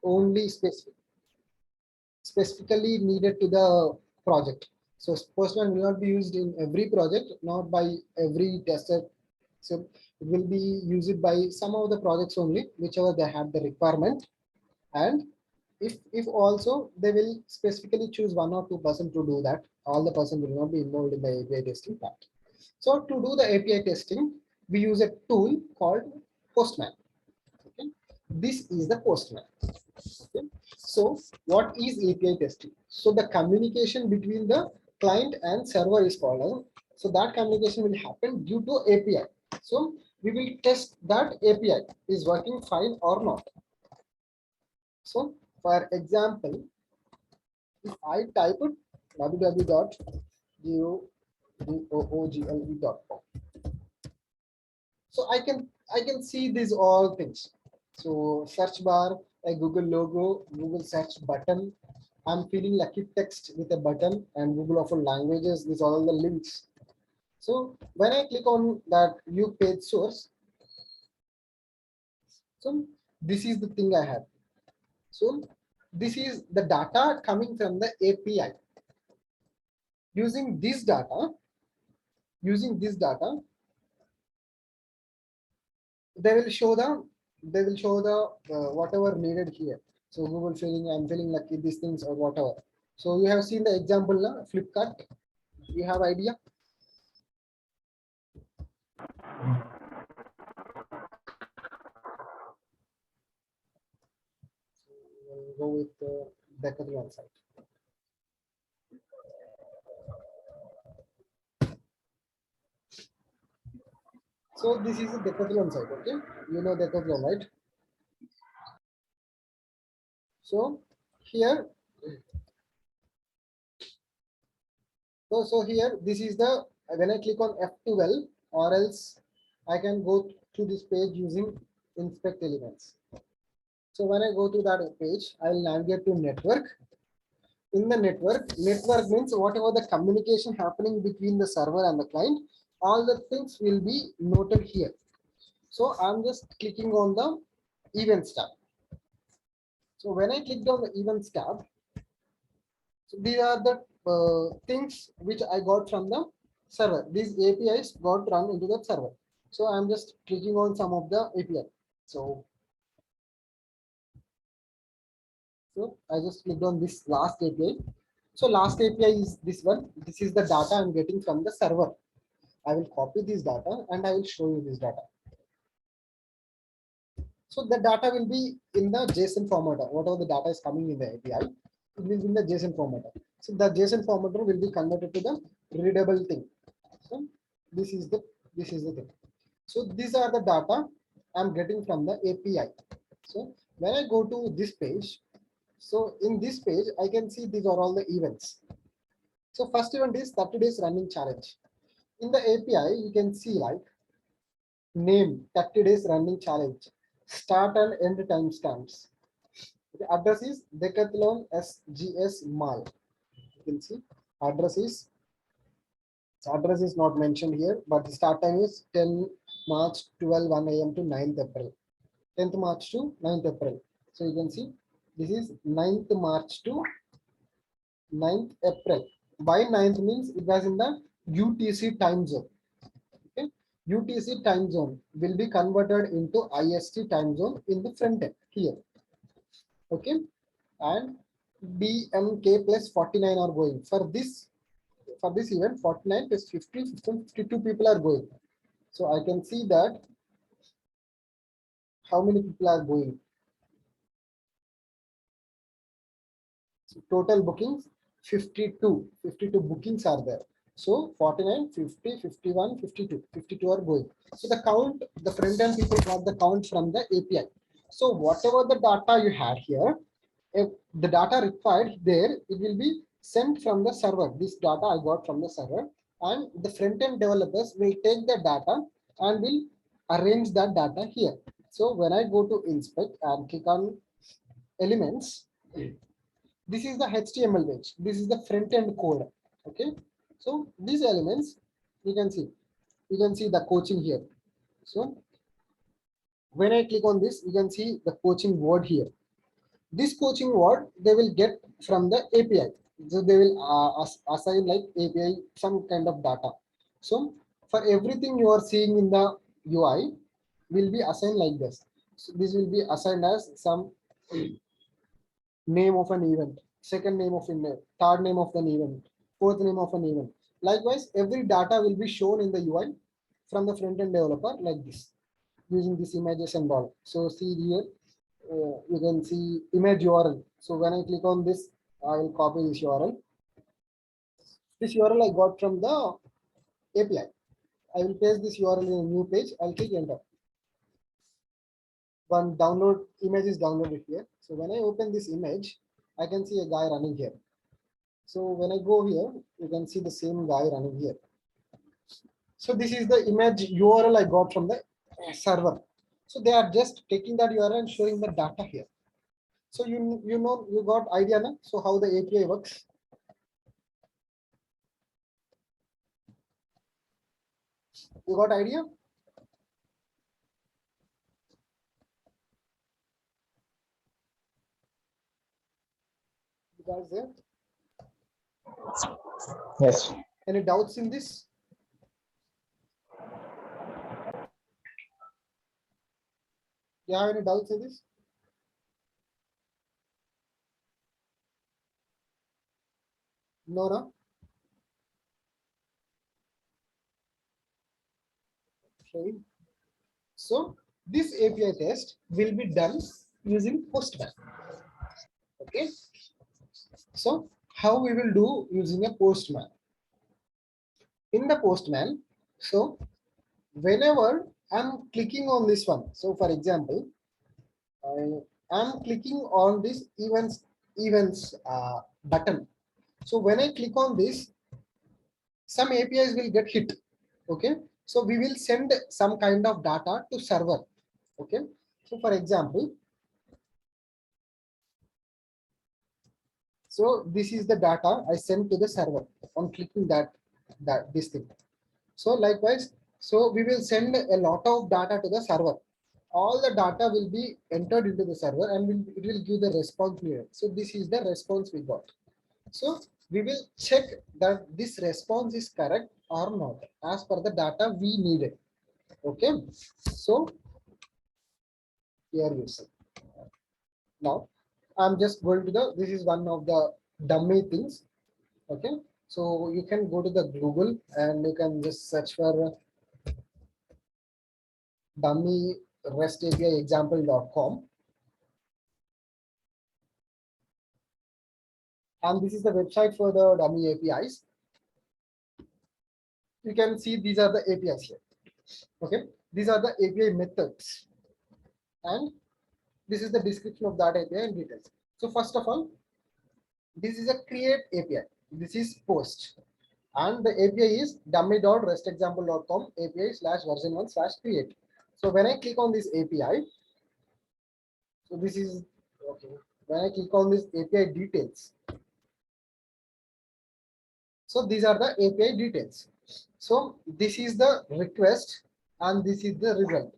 only specifically needed to the project. So Postman will not be used in every project, not by every tester. So it will be used by some of the projects only, whichever they have the requirement. And if also they will specifically choose 1 or 2% to do that, all the person will not be involved in the API testing part. So to do the API testing, we use a tool called Postman. Okay. This is the Postman. Okay. So what is API testing? So the communication between the client and server is called. So that communication will happen due to API. So we will test that API is working fine or not. So for example, if I type it www.google.com, so I can see these all things. So search bar, a Google logo, Google search button. I'm feeling lucky text with a button and Google offer languages. These are all the links. So when I click on that view page source, so this is the thing I have. So this is the data coming from the API. Using this data, they will show the whatever needed here. So Google feeling, I'm feeling lucky, these things or whatever. So you have seen the example now, Flipkart. You have idea. We'll go with the Decathlon site. So this is a Decathlon site, okay? You know Decathlon, right? So here, so here, this is the, when I click on F12 or else I can go to this page using inspect elements. So when I go to that page, I'll navigate to network. In the network means whatever the communication happening between the server and the client, all the things will be noted here. So I'm just clicking on the events tab. So when I clicked on the events tab, so these are the things which I got from the server. These APIs got run into the server. So I'm just clicking on some of the API. So I just clicked on this last API. So last API is this one. This is the data I'm getting from the server. I will copy this data and I will show you this data. So the data will be in the JSON formatter. Whatever the data is coming in the API, it will be in the JSON formatter. So the JSON formatter will be converted to the readable thing. So this is the thing. So these are the data I'm getting from the API. So when I go to this page, so in this page, I can see these are all the events. So first event is 30 days running challenge. In the API, you can see like name 30 days running challenge, start and end timestamps. The address is Decathlon SGS Mall. You can see address is not mentioned here, but the start time is 10 March 12 1 a.m. to 9th April. 10th March to 9th April. So you can see this is 9th March to 9th April. By 9th means it was in the UTC time zone. Okay. UTC time zone will be converted into IST time zone in the front end here. Okay. And BMK plus 49 are going. For this event, 49 plus 50, 52 people are going. So I can see that how many people are going. So total bookings 52 bookings are there. So 49, 50, 51, 52 are going. So the count, the front end people got the count from the API. So whatever the data you had here, if the data required there, it will be sent from the server. This data I got from the server, and the front end developers will take the data and will arrange that data here. So when I go to inspect and click on elements, this is the HTML page. This is the front end code. Okay. So these elements, you can see the coaching here. So when I click on this, you can see the coaching word here. This coaching word they will get from the API. So they will assign like API some kind of data. So for everything you are seeing in the UI will be assigned like this. So this will be assigned as some name of an event, second name of an event, third name of an event, fourth name of an event. Likewise, every data will be shown in the UI from the front-end developer like this, using these images and all. So see here, you can see image URL. So when I click on this, I will copy this URL. This URL I got from the API. I will paste this URL in a new page. I'll click enter. One download image is downloaded here. So when I open this image, I can see a guy running here. So when I go here, you can see the same guy running here. So this is the image URL I got from the server. So they are just taking that URL and showing the data here. So you know you got idea now. So how the API works. You got idea? You guys there? Yes. Any doubts in this? You have any doubts in this? No, no. Okay. So this API test will be done using Postman. Okay. So how we will do using a Postman? In the Postman, so whenever I'm clicking on this one, so for example, I'm clicking on this events button. So when I click on this, some APIs will get hit. Okay, so we will send some kind of data to server. Okay, so for example, so this is the data I sent to the server on clicking that this thing. So likewise, so we will send a lot of data to the server. All the data will be entered into the server and it will give the response here. So this is the response we got. So we will check that this response is correct or not as per the data we needed. Okay. So here you see. Now I'm just going to this is one of the dummy things. Okay. So you can go to the Google and you can just search for dummy REST API example.com. And this is the website for the dummy APIs. You can see these are the APIs here. Okay, these are the API methods, and this is the description of that API and details. So first of all, this is a create API. This is post, and the API is dummy.restexample.com API / version 1 / create. So when I click on this API, so this is okay. When I click on this API details, so these are the API details. So this is the request and this is the result.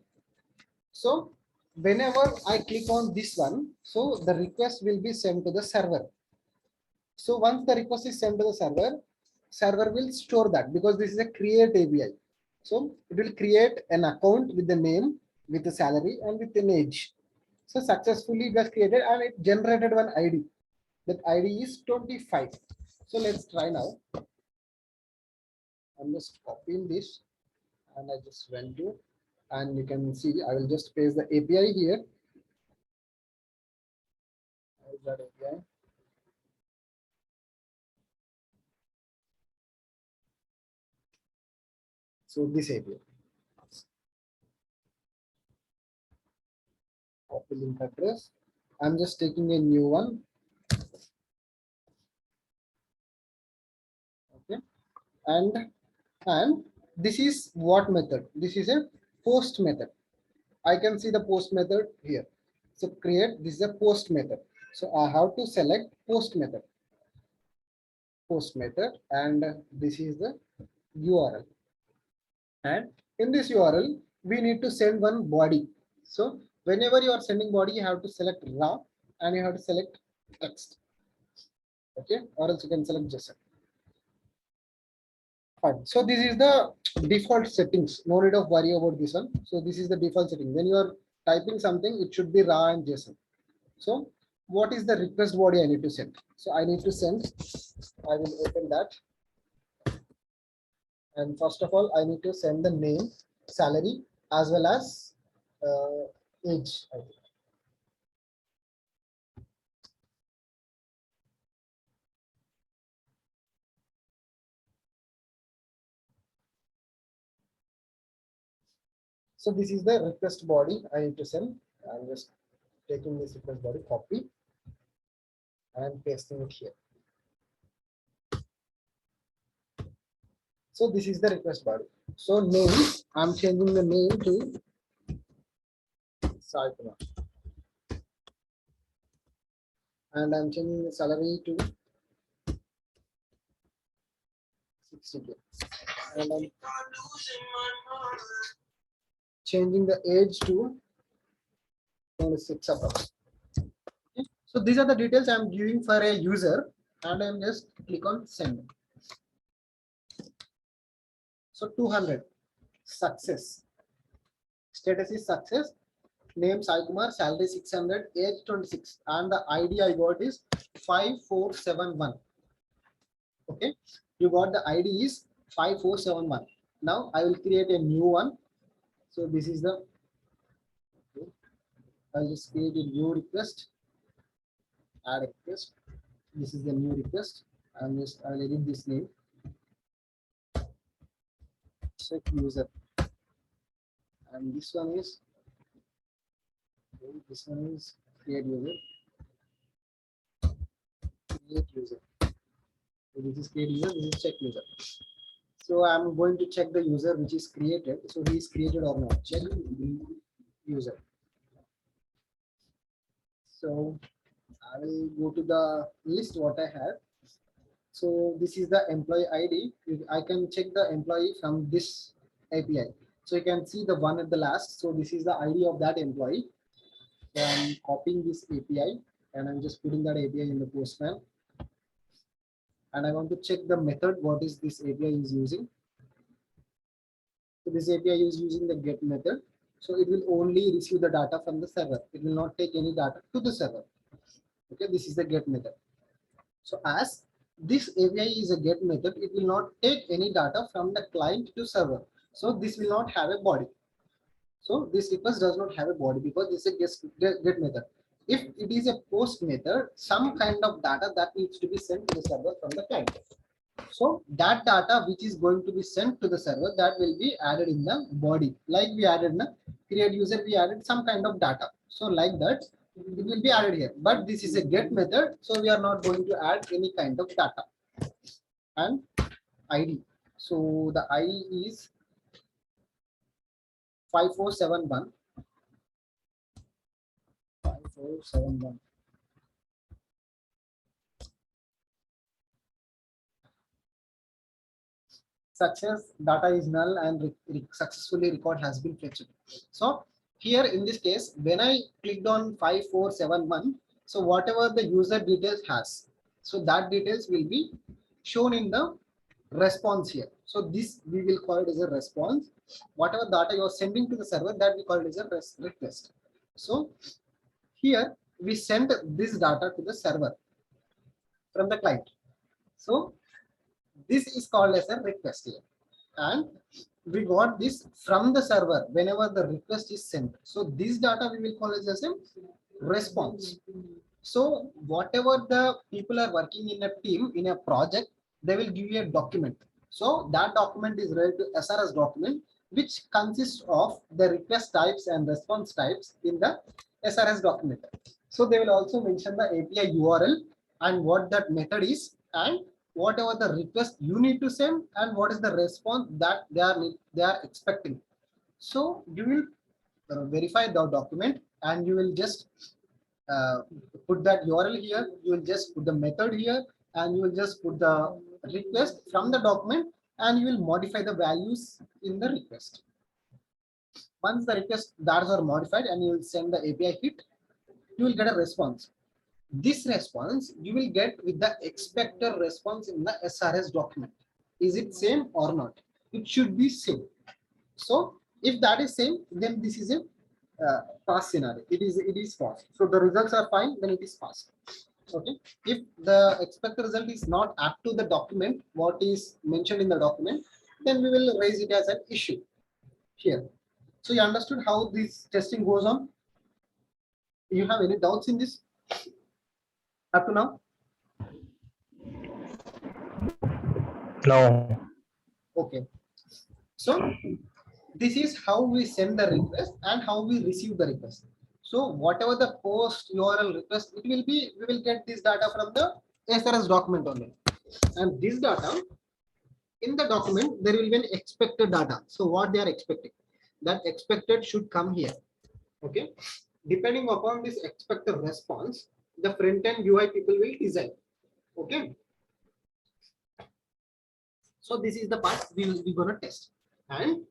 So whenever I click on this one, so the request will be sent to the server. So once the request is sent to the server, server will store that because this is a create API. So it will create an account with the name, with the salary and with an age. So successfully it was created and it generated one ID. That ID is 25. So let's try now. I'm just copying this and I just went to, and you can see I will just paste the API here. Is that API? So this API. Copy link address. I'm just taking a new one. Okay. And this is what method? This is a post method. I can see the post method here. So create, this is a post method. So I have to select post method. Post method, and this is the URL. And in this URL, we need to send one body. So whenever you are sending body, you have to select raw and you have to select text. Okay, or else you can select JSON. Fine. So this is the default settings. No need of worry about this one. So this is the default setting. When you are typing something, it should be raw and JSON. So what is the request body I need to send? So I need to send. I will open that. And first of all, I need to send the name, salary, as well as age. I think. So this is the request body I need to send. I'm just taking this request body, copy, and pasting it here. So this is the request body. So name, I'm changing the name to Sai Kumar. And I'm changing the salary to 60K. And I'm changing the age to 26 approx. Okay. So these are the details I'm giving for a user, and I'm just click on send. So 200 success. Status is success. Name Sai Kumar, salary 600, age 26, and the ID I got is 5471. Okay, you got the ID is 5471. Now I will create a new one. So this is the, okay, I'll just create a new request, add a request. This is the new request. I'll edit this name. Check user. And this one is, okay, this one is create user. Create user. So this is create user, this is check user. So I'm going to check the user which is created. So he is created or not. Check user. So I will go to the list what I have. So this is the employee ID. I can check the employee from this API. So you can see the one at the last. So this is the ID of that employee. So I'm copying this API and I'm just putting that API in the Postman. And I want to check the method. What is this API is using? So this API is using the get method. So it will only receive the data from the server. It will not take any data to the server. Okay, this is the get method. So as this API is a get method, it will not take any data from the client to server. So this will not have a body. So this request does not have a body because this is a get method. If it is a post method, some kind of data that needs to be sent to the server from the client. So that data which is going to be sent to the server, that will be added in the body. Like we added in the create user, we added some kind of data. So like that, it will be added here. But this is a get method, so we are not going to add any kind of data. And ID. So the ID is 5471. 5471. Success data is null and successfully record has been fetched. So here in this case, when I clicked on 5471, so whatever the user details has, so that details will be shown in the response here. So this we will call it as a response. Whatever data you are sending to the server, that we call it as a request. So here we send this data to the server from the client. So this is called as a request here. And we got this from the server whenever the request is sent. So this data we will call as a response. So whatever the people are working in a team, in a project, they will give you a document. So that document is related to SRS document, which consists of the request types and response types in the SRS document. So they will also mention the API URL and what that method is, and whatever the request you need to send and what is the response that they are expecting. So you will verify the document and you will just put that URL here. You will just put the method here and you will just put the request from the document and you will modify the values in the request. Once the request that are modified and you will send the API hit, you will get a response. This response you will get with the expected response in the SRS document. Is it same or not? It should be same. So if that is same, then this is a pass scenario. It is pass. So the results are fine, then it is pass. Okay. If the expected result is not up to the document, what is mentioned in the document, then we will raise it as an issue here. So you understood how this testing goes on? You have any doubts in this up to now? No. Okay. So this is how we send the request and how we receive the request. So whatever the post URL request, it will be, we will get this data from the SRS document only. And this data in the document, there will be an expected data. So what they are expecting, that expected should come here. Okay. Depending upon this expected response, the front end UI people will design. Okay. So this is the part we're gonna test. And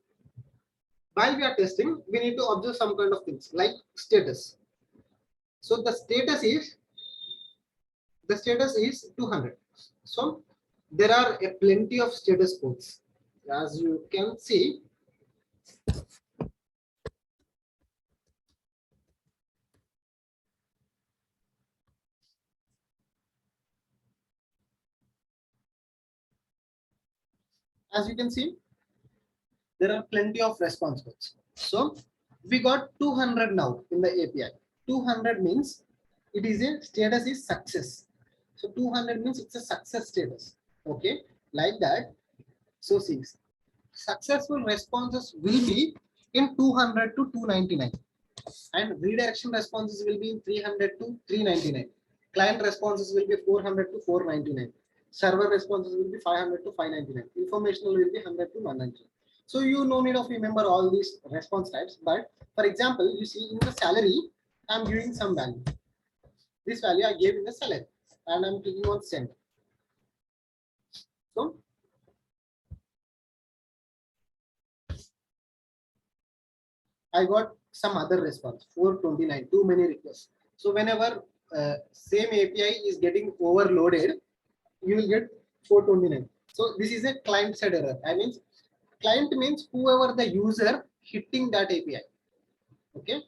while we are testing, we need to observe some kind of things like status. So the status is 200. So there are a plenty of status codes. As you can see, as you can see, there are plenty of response codes. So we got 200 now in the API. 200 means it is a status is success. So 200 means it's a success status. Okay, like that. So see, successful responses will be in 200 to 299, and redirection responses will be in 300 to 399. Client responses will be 400 to 499. Server responses will be 500 to 599. Informational will be 100 to 199. So you no need of remember all these response types. But for example, you see in the salary, I'm giving some value. This value I gave in the salary, and I'm clicking on send. So I got some other response 429, too many requests. So whenever same API is getting overloaded, you will get 429. So this is a client side error. I mean, client means whoever the user hitting that API. Okay.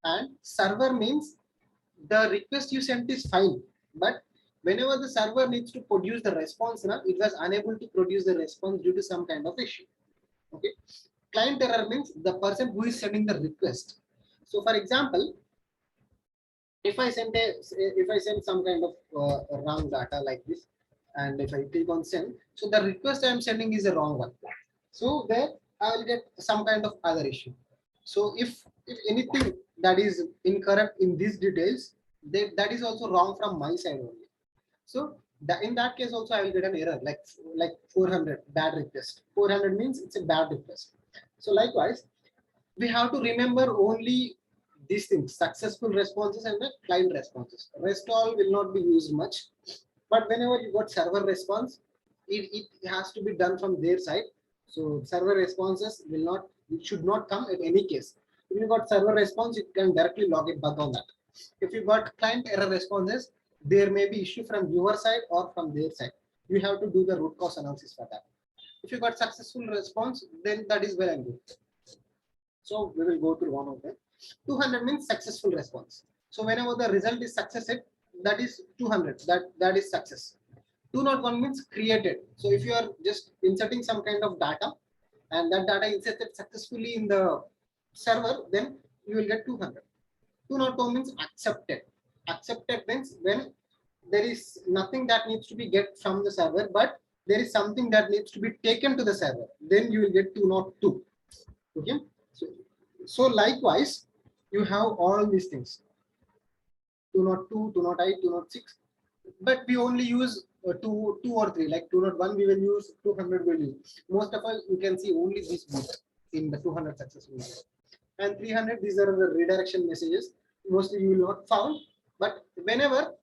And server means the request you sent is fine, but whenever the server needs to produce the response, now it was unable to produce the response due to some kind of issue. Okay. Client error means the person who is sending the request. So for example, if I send some kind of wrong data like this, and if I click on send, so the request I am sending is a wrong one. So there I will get some kind of other issue. So if anything that is incorrect in these details, that is also wrong from my side only. So in that case also I will get an error like 400 bad request. 400 means it's a bad request. So likewise, we have to remember only these things: successful responses and the client responses. Rest all will not be used much. But whenever you got server response, it has to be done from their side. So server responses will not, it should not come at any case. If you got server response, you can directly log a bug on that. If you got client error responses, there may be issue from your side or from their side. You have to do the root cause analysis for that. If you got successful response, then that is well and good. So we will go through one of them. 200 means successful response. So whenever the result is successful, that is 200. That is success. 201 means created. So if you are just inserting some kind of data, and that data inserted successfully in the server, then you will get 200. 202 means accepted. Accepted means when there is nothing that needs to be get from the server, but there is something that needs to be taken to the server. Then you will get 202. Okay. So likewise, you have all these things: 202, 208, 206. But we only use two or three. Like 201, we will use 200. Will use. Most of us, you can see only this boot in the 200 successful message. And 300, these are the redirection messages. Mostly you will not found. But whenever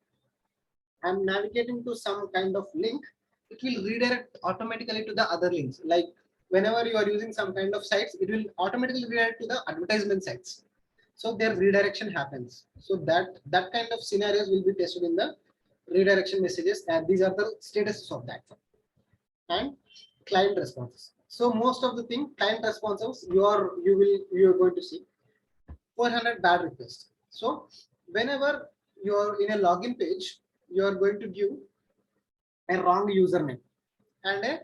I'm navigating to some kind of link, it will redirect automatically to the other links. Like whenever you are using some kind of sites, it will automatically redirect to the advertisement sites. So their redirection happens. So that kind of scenarios will be tested in the redirection messages, and these are the statuses of that. And client responses. So most of the thing client responses you are going to see 400 bad requests. So whenever you are in a login page, you are going to give a wrong username and a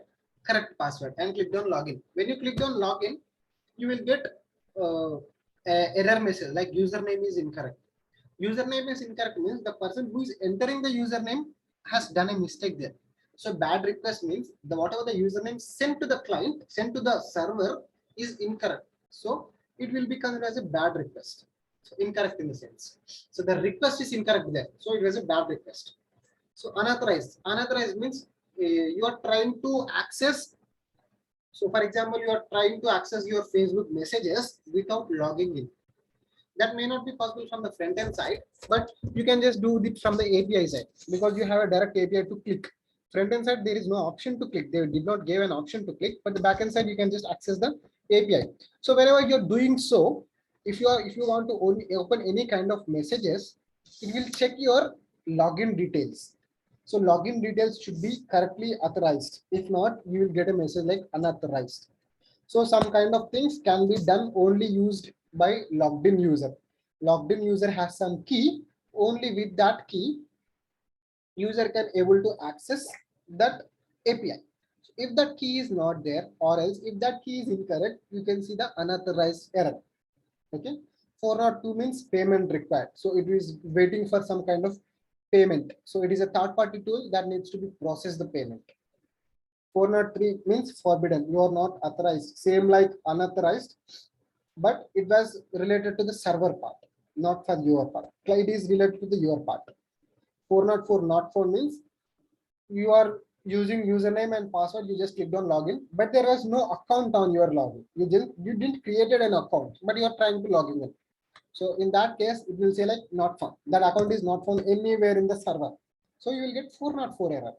correct password and click on login. When you click on login, you will get a error message like username is incorrect. Username is incorrect means the person who is entering the username has done a mistake there. So bad request means the whatever the username sent to the client, sent to the server is incorrect. So it will be considered as a bad request. So incorrect in the sense. So the request is incorrect there. So it was a bad request. So unauthorized. Unauthorized means you are trying to access. So for example, you are trying to access your Facebook messages without logging in. That may not be possible from the front end side, but you can just do it from the API side because you have a direct API to click. Front end side, there is no option to click. They did not give an option to click, but the back end side, you can just access the API. So whenever you're doing so, if you want to only open any kind of messages, it will check your login details. So login details should be correctly authorized. If not, you will get a message like unauthorized. So some kind of things can be done only used by logged in user. Logged in user has some key. Only with that key, user can able to access that API. So if that key is not there, or else if that key is incorrect, you can see the unauthorized error. Okay. 402 means payment required. So it is waiting for some kind of payment. So it is a third party tool that needs to be process the payment. 403 means forbidden. You are not authorized. Same like unauthorized, but it was related to the server part, not for your part. It is related to the your part. 404 not for means you are using username and password. You just clicked on login, but there was no account on your login. You didn't created an account, but you are trying to log in. So in that case, it will say like not found. That account is not found anywhere in the server. So you will get 404 error.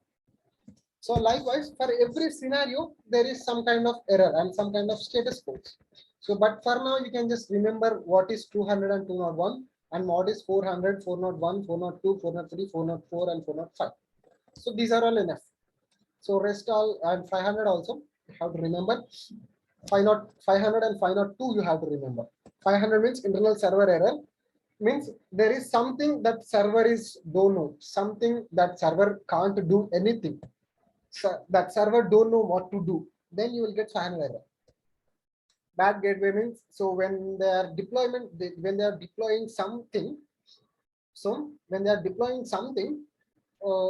So likewise, for every scenario, there is some kind of error and some kind of status codes. So, but for now, you can just remember what is 200 and 201 and what is 400, 401, 402, 403, 404, and 405. So these are all enough. So rest all and 500 also you have to remember. 500 and 502 you have to remember. 500 means internal server error, means there is something that server is don't know, something that server can't do anything. So that server don't know what to do, then you will get 500 error. Bad gateway means so when they are when they are deploying something,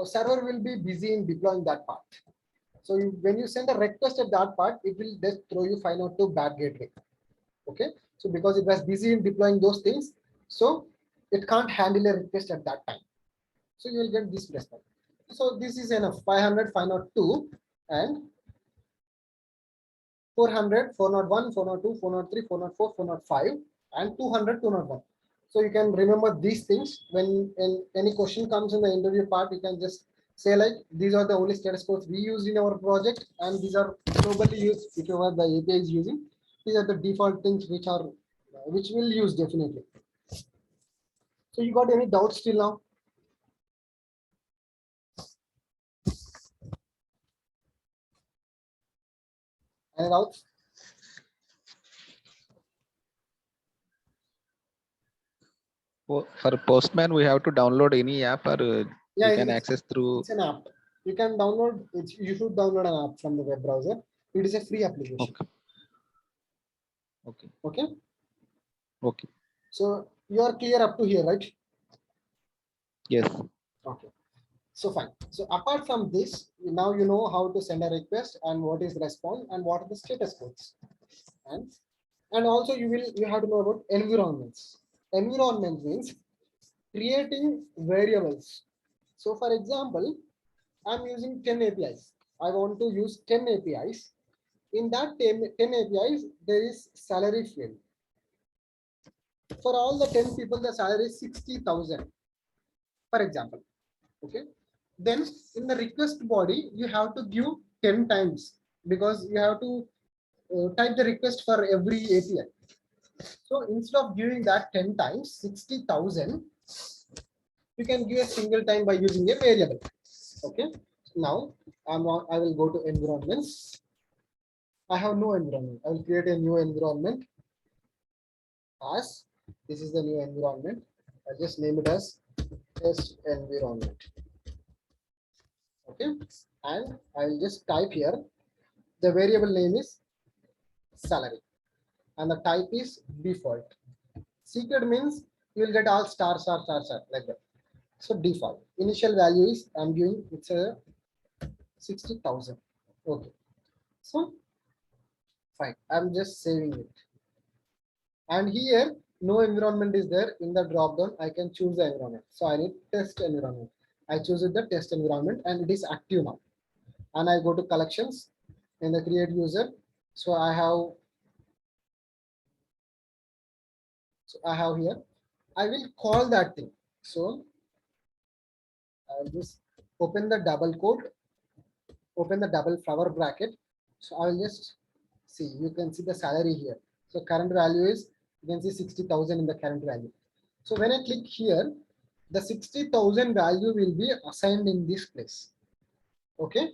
server will be busy in deploying that part. So when you send a request at that part, it will just throw you 502 bad gateway. Okay, so because it was busy in deploying those things, so it can't handle a request at that time. So you will get this response. So this is enough. 500, 502, and 400, 401, 402, 403, 404, 405, and 200, 201. So you can remember these things when any question comes in the interview part, you can just say like these are the only status codes we use in our project, and these are globally used whichever the API is using. These are the default things which will use definitely. So you got any doubts till now? Any doubts? For Postman, we have to download any app, or Yeah, we can access through. It's an app. You can download it. You should download an app from the web browser. It is a free application. Okay. Okay. Okay. Okay. So you are clear up to here, right? Yes. Okay. So fine. So apart from this, now you know how to send a request and what is response and what are the status codes. And also you have to know about environments. Environment means creating variables. So for example, I'm using 10 APIs. I want to use 10 APIs. In that 10 APIs, there is salary field. For all the 10 people, the salary is 60,000, for example. Okay. Then in the request body, you have to give 10 times because you have to type the request for every API. So instead of giving that 10 times 60,000, you can give a single time by using a variable. Okay. Now I will go to environments. I have no environment. I will create a new environment as this is the new environment. I'll just name it as test environment. Okay. And I will just type here. The variable name is salary and the type is default. Secret means you will get all star like that. So default initial value is I'm giving it's a 60,000. Okay. So fine. I'm just saving it. And here no environment is there in the drop down. I can choose the environment. So I need test environment. I choose it the test environment and it is active now. And I go to collections in the create user. So I have here. I will call that thing. So I'll just open the double quote, open the double flower bracket. So I'll just see, you can see the salary here. So current value is, you can see 60,000 in the current value. So when I click here, the 60,000 value will be assigned in this place. Okay.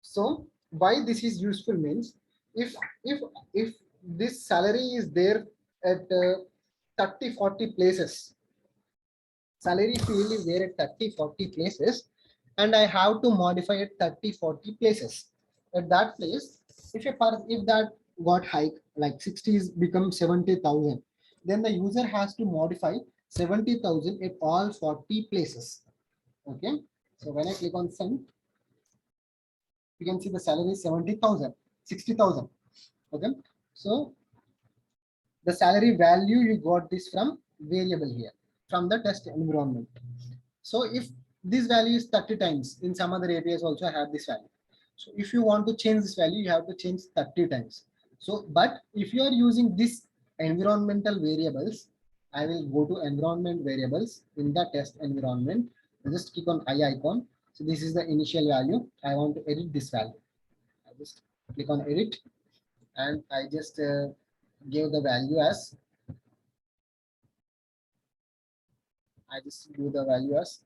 So why this is useful means if if this salary is there at 30-40 places, salary field is there at 30-40 places, and I have to modify it 30-40 places. At that place, if that got hike like 60 is become 70,000, then the user has to modify 70,000 at all 40 places. Okay. So when I click on send, you can see the salary is 70,000, 60,000. Okay. So the salary value you got this from variable here from the test environment. So if this value is 30 times, in some other APIs also have this value. So if you want to change this value, you have to change 30 times. So, but if you are using this environmental variables, I will go to environment variables in the test environment. I just click on I icon. So this is the initial value. I want to edit this value. I just click on edit and I just give the value as, I just give the value as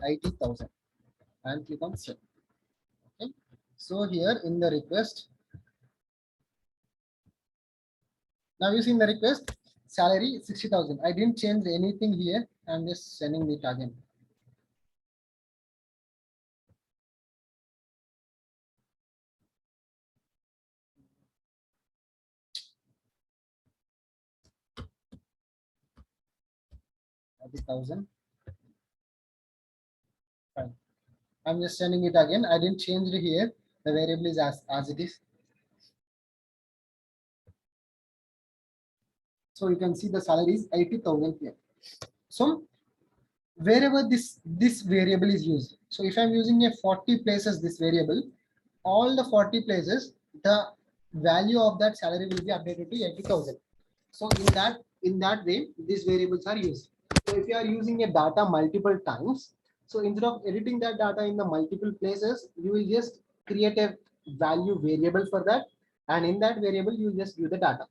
80,000 and click on save. Okay. So here in the request, now using the request, salary 60,000. I didn't change anything here. I'm just sending it again. $30,000. Fine. I'm just sending it again. I didn't change it here. The variable is as it is. So you can see the salary is 80,000 here. So wherever this variable is used. So if I'm using a 40 places this variable, all the 40 places, the value of that salary will be updated to 80,000. So in that way, these variables are used. So if you are using a data multiple times, so instead of editing that data in the multiple places, you will just create a value variable for that, and in that variable you will just give the data.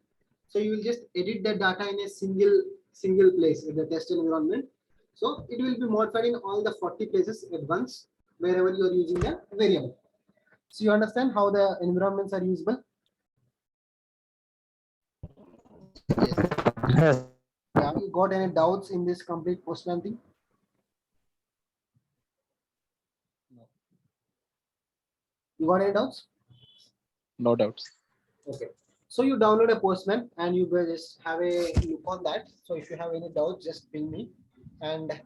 So you will just edit the data in a single place in the test environment. So it will be modified in all the 40 places at once wherever you are using a variable. So you understand how the environments are usable? Yes. Yeah, you got any doubts in this complete Postman thing? No. You got any doubts? No doubts. Okay. So you download a Postman and you guys just have a look on that. So if you have any doubts, just ping me. And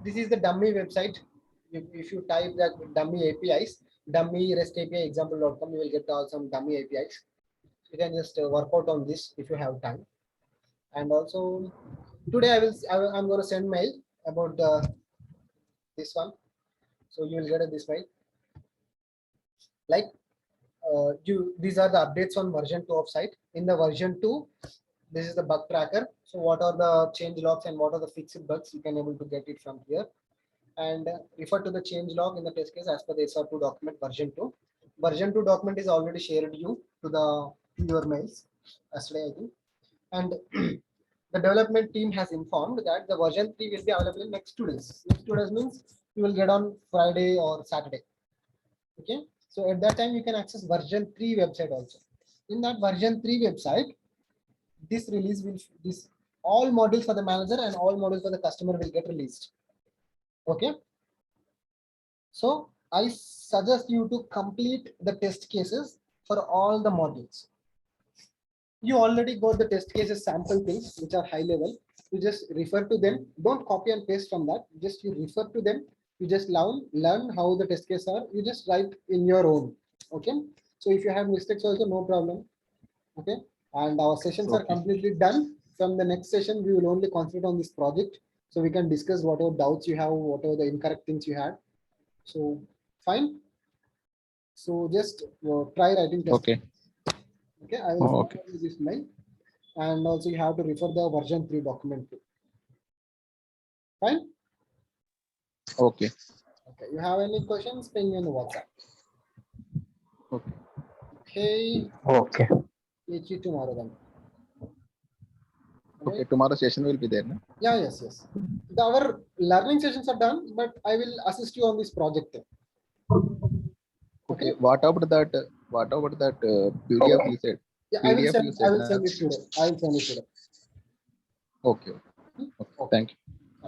this is the dummy website. If you type that dummy APIs, dummy REST API example.com, you will get some dummy APIs. You can just work out on this if you have time. And also today I'm going to send mail about this one. So you will get this mail. Like these are the updates on version 2 of site. In the version 2, this is the bug tracker. So what are the change logs and what are the fixed bugs, you can able to get it from here. And refer to the change log in the test case as per the SR2 document version 2. Version 2 document is already shared you to your mails. yesterday, I think. And the development team has informed that the version 3 will be available in next 2 days. Next 2 days means you will get on Friday or Saturday. Okay. So at that time, you can access version 3 website also. In that version 3 website, this release will, this all modules for the manager and all modules for the customer will get released. Okay. So I suggest you to complete the test cases for all the modules. You already got the test cases sample things which are high level. You just refer to them. Don't copy and paste from that. Just you refer to them. You just learn how the test cases are. You just write in your own. Okay. So if you have mistakes also, no problem. Okay. And our sessions are Okay. completely done. From the next session, we will only concentrate on this project. So we can discuss whatever doubts you have, whatever the incorrect things you had. So fine. So just try writing test. Okay. Okay, I will Okay. forward you this mail, and also you have to refer the version 3 document too. Fine. Okay. Okay. You have any questions? Ping me on the WhatsApp. Okay. Okay. Okay. Meet you tomorrow then. Okay. Tomorrow session will be there. No? Yeah. Yes. Yes. Our learning sessions are done, but I will assist you on this project. Okay. What about that? What about that PDF you said? Yeah, PDF you I said. will send it today. I will send it today. Okay. Okay. Thank you.